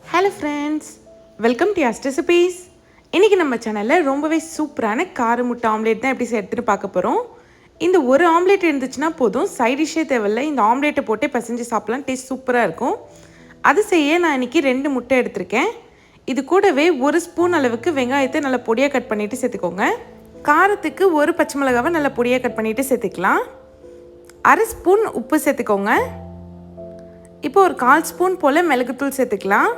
Hello friends, welcome to Yas recipes. இன்றைக்கி நம்ம சேனலில் ரொம்பவே சூப்பரான கார முட்டை ஆம்லேட் தான் எப்படி எடுத்துகிட்டு பார்க்க போகிறோம். இந்த ஒரு ஆம்லேட் இருந்துச்சுன்னா போதும், சைட் டிஷ்ஷே தேவையில்லை. இந்த ஆம்லேட்டை போட்டே பசஞ்சு சாப்பிட்லாம், டேஸ்ட் சூப்பராக இருக்கும். அது செய்ய நான் இன்றைக்கி 2 முட்டை எடுத்திருக்கேன். இது கூடவே 1 ஸ்பூன் அளவுக்கு வெங்காயத்தை நல்லா பொடியாக கட் பண்ணிவிட்டு சேர்த்துக்கோங்க. காரத்துக்கு 1 பச்சை மிளகாவை நல்லா பொடியாக கட் பண்ணிவிட்டு சேர்த்துக்கலாம். 1/2 ஸ்பூன் உப்பு சேர்த்துக்கோங்க. இப்போ ஒரு 1/4 ஸ்பூன் போல் மிளகுத்தூள் சேர்த்துக்கலாம்.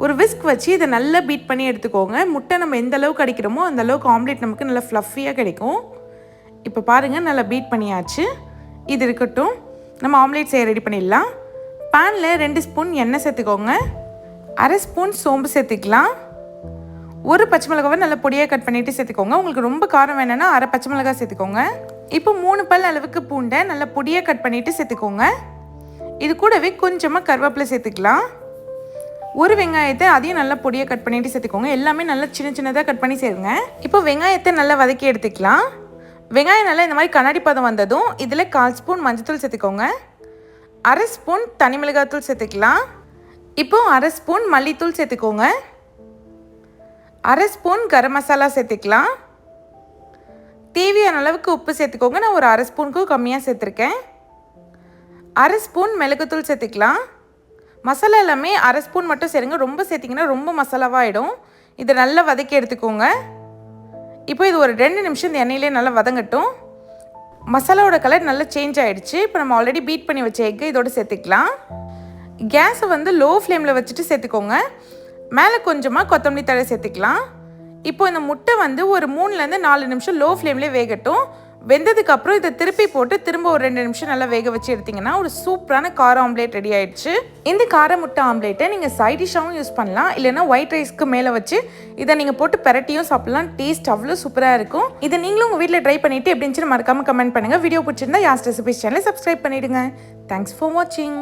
ஒரு விஸ்க் வச்சு இதை நல்லா பீட் பண்ணி எடுத்துக்கோங்க. முட்டை நம்ம எந்த அளவுக்கு அடிக்கிறோமோ அந்த அளவுக்கு ஆம்லேட் நமக்கு நல்லா ஃப்ளஃபியாக கிடைக்கும். இப்போ பாருங்கள், நல்லா பீட் பண்ணியாச்சு. இது இருக்கட்டும், நம்ம ஆம்லேட் செய்ய ரெடி பண்ணிடலாம். பேனில் 2 ஸ்பூன் எண்ணெய் சேர்த்துக்கோங்க. 1/2 ஸ்பூன் சோம்பு சேர்த்துக்கலாம். 1 பச்சை மிளகாவை நல்லா பொடியாக கட் பண்ணிவிட்டு சேர்த்துக்கோங்க. உங்களுக்கு ரொம்ப காரம் வேணும்னா 1/2 பச்சை மிளகாய் சேர்த்துக்கோங்க. இப்போ 3 பல் அளவுக்கு பூண்டை நல்லா பொடியாக கட் பண்ணிவிட்டு சேர்த்துக்கோங்க. இது கூடவே கொஞ்சமாக கருவேப்பிலை சேர்த்துக்கலாம். 1 வெங்காயத்தை அதையும் நல்லா பொடியாக கட் பண்ணிவிட்டு சேர்த்துக்கோங்க. எல்லாமே நல்லா சின்ன சின்னதாக கட் பண்ணி சேருங்க. இப்போ வெங்காயத்தை நல்லா வதக்கி எடுத்துக்கலாம். வெங்காயம் நல்லா இந்த மாதிரி கண்ணாடி பதம் வந்ததும் இதில் 1/4 ஸ்பூன் மஞ்சத்தூள் சேர்த்துக்கோங்க. 1/2 ஸ்பூன் தனி மிளகாத்தூள் சேர்த்துக்கலாம். இப்போது 1/2 ஸ்பூன் மல்லித்தூள் சேர்த்துக்கோங்க. 1/2 ஸ்பூன் கரம் மசாலா சேர்த்துக்கலாம். தேவையான அளவுக்கு உப்பு சேர்த்துக்கோங்க. நான் ஒரு 1/2 ஸ்பூனுக்கும் கம்மியாக சேர்த்துருக்கேன். 1/2 ஸ்பூன் மிளகுத்தூள் சேர்த்துக்கலாம். மசாலா எல்லாமே 1/2 ஸ்பூன் மட்டும் சேருங்க. ரொம்ப சேர்த்திங்கன்னா ரொம்ப மசாலாவாகிடும். இதை நல்லா வதக்கி எடுத்துக்கோங்க. இப்போ இது ஒரு 2 நிமிஷம் இந்த எண்ணெயிலே நல்லா வதங்கட்டும். மசாலாவோட கலர் நல்லா சேஞ்ச் ஆகிடுச்சு. இப்போ நம்ம ஆல்ரெடி பீட் பண்ணி வச்ச எக்கு இதோடு சேர்த்துக்கலாம். கேஸை லோ ஃப்ளேமில் வச்சுட்டு சேர்த்துக்கோங்க. மேலே கொஞ்சமாக கொத்தமல்லி தழை சேர்த்துக்கலாம். இப்போ இந்த முட்டை ஒரு 3லேருந்து 4 நிமிஷம் லோ ஃப்ளேம்லேயே வேகட்டும். வெந்ததுக்கப்புறம் இதை திருப்பி போட்டு திரும்ப ஒரு 2 நிமிஷம் நல்லா வேக வச்சு எடுத்திங்கன்னா ஒரு சூப்பரான கார ஆம்லேட் ரெடி ஆகிடுச்சு. இந்த கார முட்டை ஆம்லேட்டை நீங்கள் சைட் டிஷ்ஷாகவும் யூஸ் பண்ணலாம், இல்லைனா ஒயிட் ரைஸ்க்கு மேலே வச்சு இதை நீங்கள் போட்டு பெரட்டியும் சாப்பிட்லாம். டேஸ்ட் அவ்வளோ சூப்பராக இருக்கும். இதை நீங்களும் உங்கள் வீட்டில் ட்ரை பண்ணிவிட்டு எப்படி இருந்துச்சுன்னு மறக்காமல் கமெண்ட் பண்ணுங்கள். வீடியோ பிடிச்சிருந்தா யாஸ் ரெசிபீஸ் சேனலை சப்ஸ்கிரைப் பண்ணிவிடுங்க. தேங்க்ஸ் ஃபார் வாட்சிங்.